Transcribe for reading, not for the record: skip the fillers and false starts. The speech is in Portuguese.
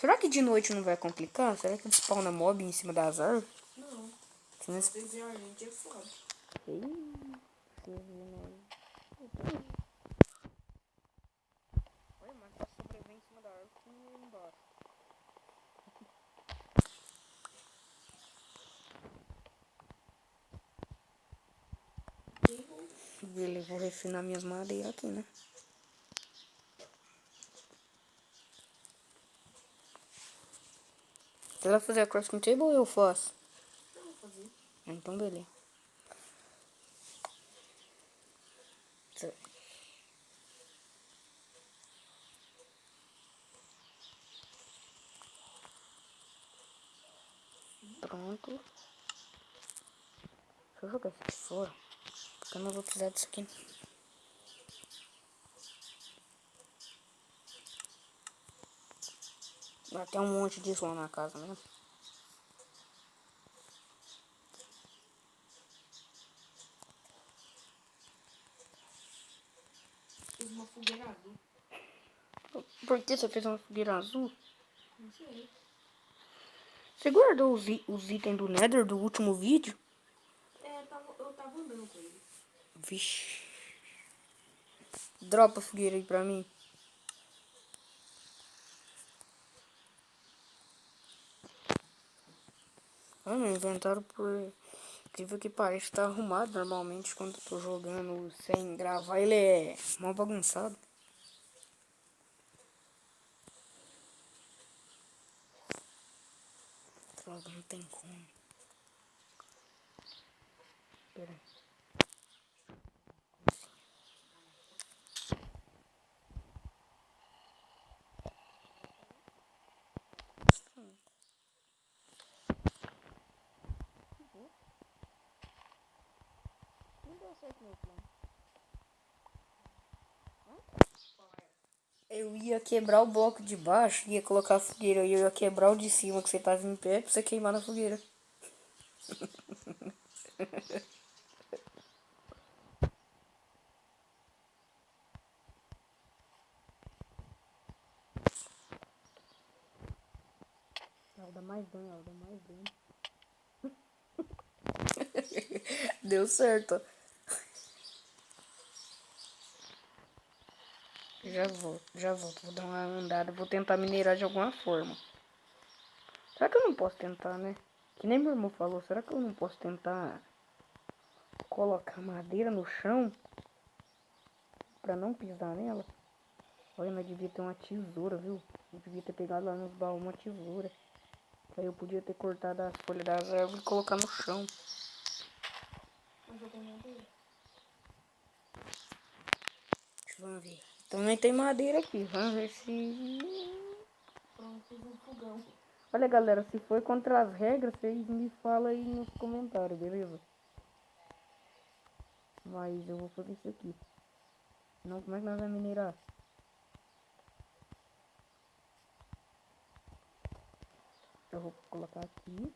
Será que de noite não vai complicar? Será que spawna mob em cima das árvores? Não. Se não Vocês e a gente é foda. Ih, vocês viram. Olha, mas pra sobreviver em cima da árvore tem embaixo. Beleza, vou refinar minhas madeiras aqui, né? Você vai fazer a crafting table ou eu faço? Eu vou fazer. Então, beleza. Pronto. Deixa eu jogar isso aqui fora. Porque eu não vou precisar disso aqui. Vai ter um monte disso lá na casa mesmo. Fiz uma fogueira azul. Por que você fez uma fogueira azul? Não sei. Você guardou os itens do Nether do último vídeo? É, eu tava andando com ele. Vixe. Dropa a fogueira aí pra mim. Ah, meu inventário, por incrível que pareça, tá arrumado normalmente quando eu tô jogando sem gravar. Ele é mal bagunçado. Droga, não tem como. Pera aí. Não deu certo meu plano. Eu ia quebrar o bloco de baixo, ia colocar a fogueira e eu ia quebrar o de cima que você tava em pé pra você queimar na fogueira. Ela dá mais dano, ela dá mais dano. Deu certo. Já volto, já volto. Vou dar uma andada, vou tentar minerar de alguma forma. Será que eu não posso tentar, né? Que nem meu irmão falou, será que eu não posso tentar colocar madeira no chão pra não pisar nela? Olha, mas devia ter uma tesoura, viu? Eu devia ter pegado lá nos baús uma tesoura. Aí eu podia ter cortado as folhas das árvores e colocar no chão. Mas eu tenho madeira. Vamos ver. Também tem madeira aqui. Vamos ver se... Pronto, fiz um fogão. Olha, galera, se for contra as regras, vocês me falam aí nos comentários, beleza? Mas eu vou fazer isso aqui. Senão, como é que nós vamos minerar? Eu vou colocar aqui.